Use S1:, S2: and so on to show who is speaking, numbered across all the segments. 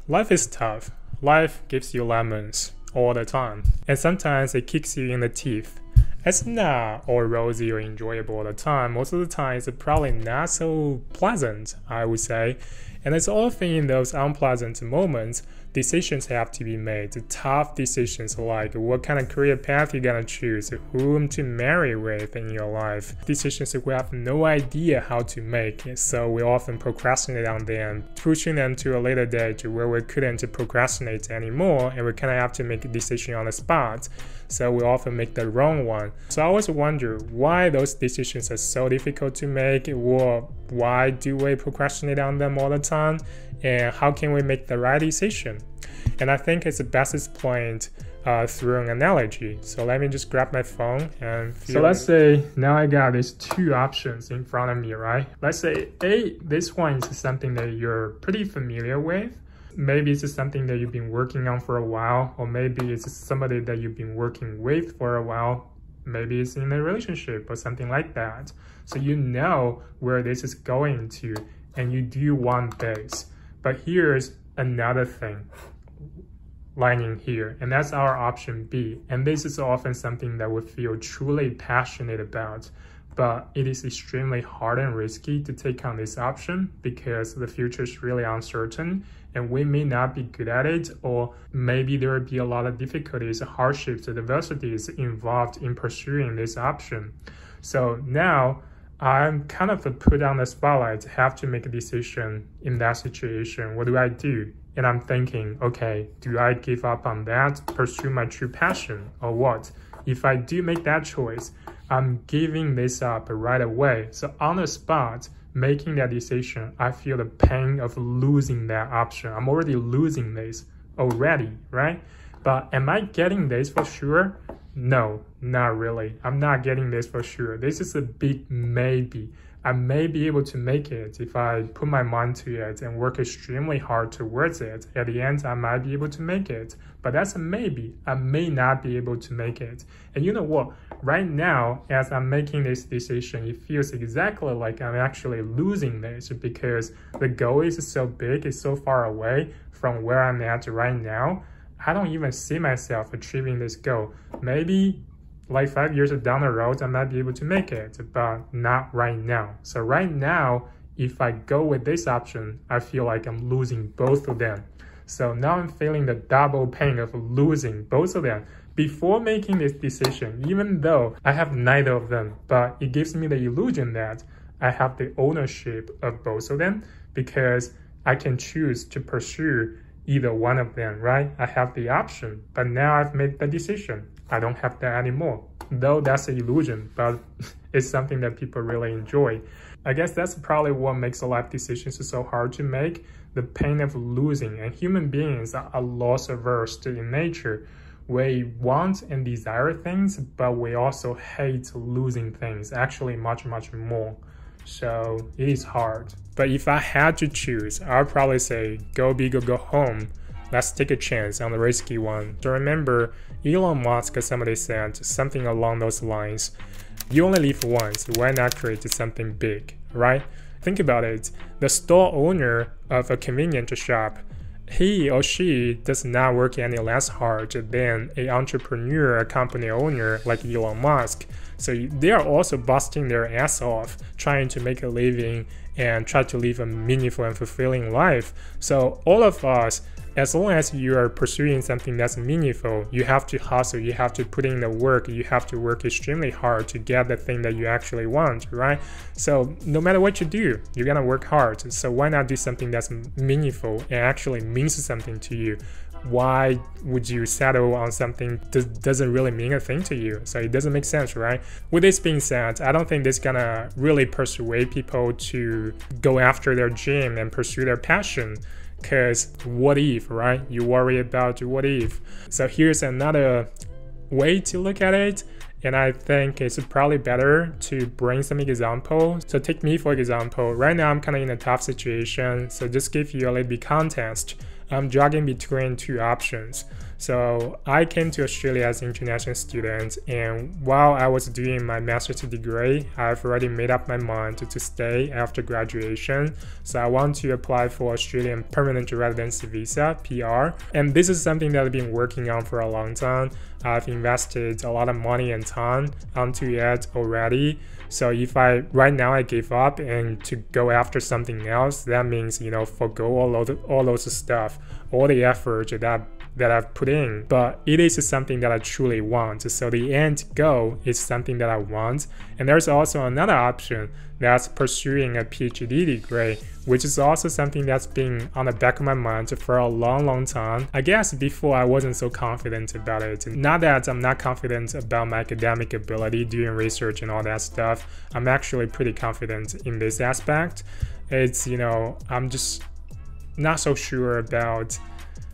S1: Life is tough. Life gives you lemons all the time, and sometimes it kicks you in the teeth. It's not all rosy or enjoyable all the time. Most of the time, it's probably not so pleasant, I would say. And it's often in those unpleasant moments, decisions have to be made. Tough decisions like what kind of career path you're gonna choose, whom to marry with in your life. Decisions that we have no idea how to make, so we often procrastinate on them, pushing them to a later date where we couldn't procrastinate anymore, and we kind of have to make a decision on the spot. So we often make the wrong one. So I always wonder why those decisions are so difficult to make, or why do we procrastinate on them all the time, and how can we make the right decision? And I think it's best explained through an analogy. So let me just grab my phone and so let's say now I got these two options in front of me, right? Let's say A, this one is something that you're pretty familiar with. Maybe it's something that you've been working on for a while, or maybe it's somebody that you've been working with for a while. Maybe it's in a relationship or something like that. So you know where this is going to, and you do want this. But here's another thing lining here, and that's our option B. And this is often something that we feel truly passionate about, but it is extremely hard and risky to take on this option because the future is really uncertain and we may not be good at it, or maybe there will be a lot of difficulties, hardships, adversities involved in pursuing this option. So now I'm kind of put on the spotlight, have to make a decision in that situation. What do I do? And I'm thinking, okay, do I give up on that, pursue my true passion, or what? If I do make that choice, I'm giving this up right away. So on the spot, making that decision, I feel the pain of losing that option. I'm already losing this already, right? But am I getting this for sure? No, not really. I'm not getting this for sure. This is a big maybe. I may be able to make it if I put my mind to it and work extremely hard towards it. At the end, I might be able to make it, but that's a maybe. I may not be able to make it. And you know what? Right now, as I'm making this decision, it feels exactly like I'm actually losing this because the goal is so big, it's so far away from where I'm at right now. I don't even see myself achieving this goal. Maybe like 5 years down the road, I might be able to make it, but not right now. So right now, if I go with this option, I feel like I'm losing both of them. So now I'm feeling the double pain of losing both of them. Before making this decision, even though I have neither of them, but it gives me the illusion that I have the ownership of both of them because I can choose to pursue either one of them, right? I have the option, but now I've made the decision. I don't have that anymore. Though that's an illusion, but it's something that people really enjoy. I guess that's probably what makes a life decisions so hard to make, the pain of losing. And human beings are loss averse in nature. We want and desire things, but we also hate losing things, actually much, much more. So it is hard. But if I had to choose, I'd probably say go big or go home. Let's take a chance on the risky one. So remember, Elon Musk, somebody said something along those lines. You only live once, why not create something big, right? Think about it. The store owner of a convenience shop, he or she does not work any less hard than an entrepreneur, a company owner like Elon Musk. So they are also busting their ass off, trying to make a living and try to live a meaningful and fulfilling life. So all of us, as long as you are pursuing something that's meaningful, you have to hustle, you have to put in the work, you have to work extremely hard to get the thing that you actually want, right? So no matter what you do, you're gonna work hard. So why not do something that's meaningful and actually means something to you? Why would you settle on something that doesn't really mean a thing to you? So it doesn't make sense, right? With this being said, I don't think this is gonna really persuade people to go after their dream and pursue their passion. Because what if, right? You worry about what if. So here's another way to look at it. And I think it's probably better to bring some examples. So take me for example. Right now I'm kind of in a tough situation. So just give you a little bit context. I'm jogging between two options. So I came to Australia as an international student, and while I was doing my master's degree, I've already made up my mind to stay after graduation. So I want to apply for Australian permanent residency visa, PR, and this is something that I've been working on for a long time. I've invested a lot of money and time onto it already. So if right now I give up and to go after something else, that means, forgo all those stuff, all the effort that I've put in. But it is something that I truly want. So the end goal is something that I want. And there's also another option, that's pursuing a PhD degree, which is also something that's been on the back of my mind for a long time. I guess before I wasn't so confident about it. Not that I'm not confident about my academic ability, doing research and all that stuff. I'm actually pretty confident in this aspect. It's, I'm just not so sure about,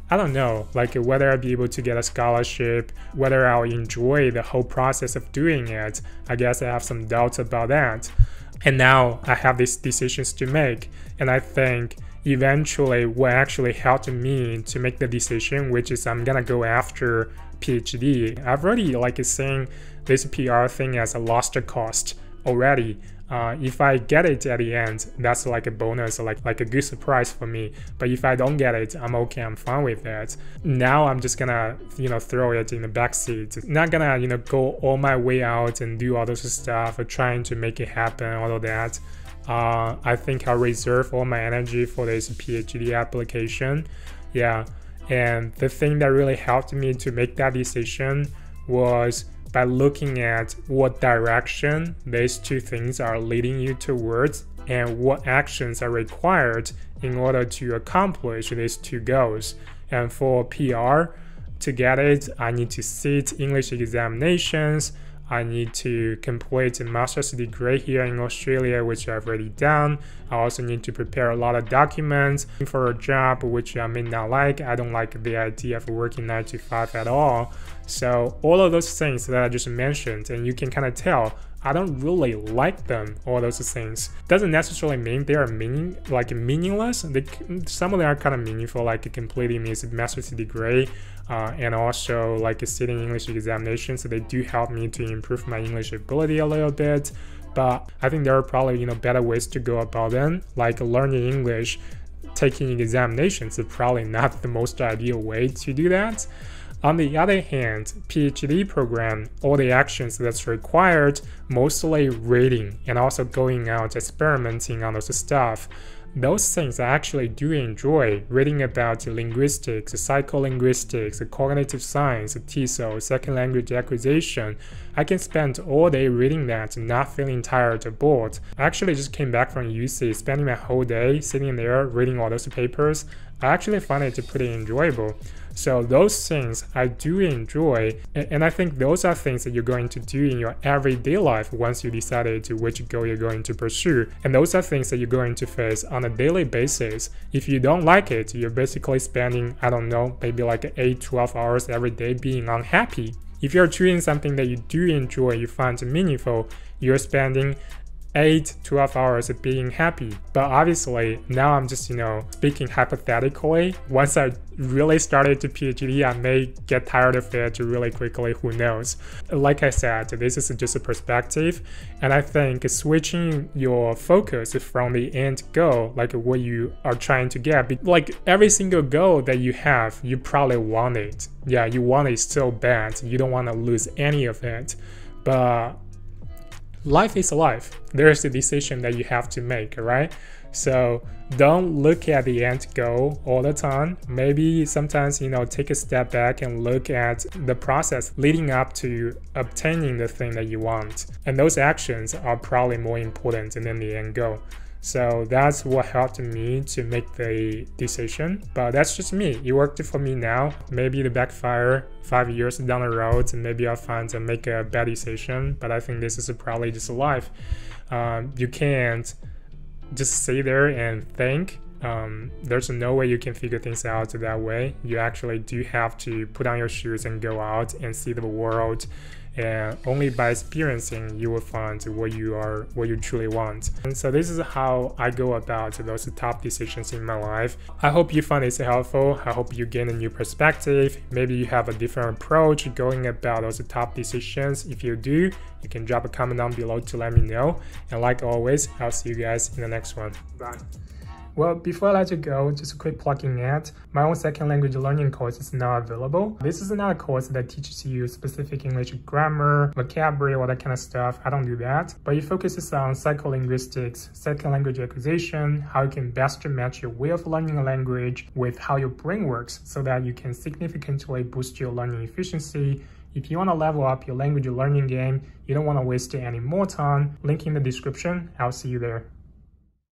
S1: I don't know, like whether I'll be able to get a scholarship, whether I'll enjoy the whole process of doing it. I guess I have some doubts about that. And now I have these decisions to make. And I think eventually what actually helped me to make the decision, which is I'm gonna go after PhD. I've already seen this PR thing as a lost cost already. If I get it at the end, that's like a bonus, like a good surprise for me. But if I don't get it, I'm okay, I'm fine with that. Now I'm just gonna, throw it in the backseat. Not gonna, go all my way out and do all those stuff, or trying to make it happen, all of that. I think I'll reserve all my energy for this PhD application. Yeah, and the thing that really helped me to make that decision was by looking at what direction these two things are leading you towards and what actions are required in order to accomplish these two goals. And for PR, to get it, I need to sit English examinations, I need to complete a master's degree here in Australia, which I've already done. I also need to prepare a lot of documents for a job, which I may not like. I don't like the idea of working 9 to 5 at all. So all of those things that I just mentioned, and you can kind of tell, I don't really like them, all those things. Doesn't necessarily mean they are meaningless. Some of them are kind of meaningful, like completing this master's degree, and also sitting English examinations. So they do help me to improve my English ability a little bit. But I think there are probably better ways to go about them, like learning English. Taking examinations is probably not the most ideal way to do that. On the other hand, PhD program, all the actions that's required, mostly reading and also going out experimenting on those stuff. Those things I actually do enjoy, reading about linguistics, psycholinguistics, cognitive science, TESOL, second language acquisition. I can spend all day reading that, not feeling tired or bored. I actually just came back from UC, spending my whole day sitting there reading all those papers. I actually find it pretty enjoyable. So those things I do enjoy, and I think those are things that you're going to do in your everyday life once you decided to which goal you're going to pursue. And those are things that you're going to face on a daily basis. If you don't like it, you're basically spending, I don't know, maybe 8-12 hours every day being unhappy. If you're choosing something that you do enjoy, you find meaningful, you're spending 8-12 hours of being happy. But obviously now I'm just speaking hypothetically. Once I really started to PhD, I may get tired of it really quickly, who knows. Like I said, this is just a perspective, and I think switching your focus from the end goal, what you are trying to get, every single goal that you have, you probably want it. Yeah, you want it so bad, you don't want to lose any of it. But life is life. There's a decision that you have to make, right? So don't look at the end goal all the time. Maybe sometimes, take a step back and look at the process leading up to obtaining the thing that you want. And those actions are probably more important than the end goal. So that's what helped me to make the decision. But that's just me. It worked for me now. Maybe it'll backfire 5 years down the road, and maybe I'll find and make a bad decision. But I think this is probably just life. You can't just sit there and think. There's no way you can figure things out that way. You actually do have to put on your shoes and go out and see the world and only by experiencing you will find what you truly want. And so this is how I go about those tough decisions in my life. I hope you find this helpful. I hope you gain a new perspective. Maybe you have a different approach going about those tough decisions. If you do, you can drop a comment down below to let me know. And like always, I'll see you guys in the next one. Bye. Well, before I let you go, just a quick plugging ad. My own second language learning course is now available. This is not a course that teaches you specific English grammar, vocabulary, all that kind of stuff. I don't do that. But it focuses on psycholinguistics, second language acquisition, how you can best match your way of learning a language with how your brain works so that you can significantly boost your learning efficiency. If you want to level up your language learning game, you don't want to waste any more time, link in the description. I'll see you there.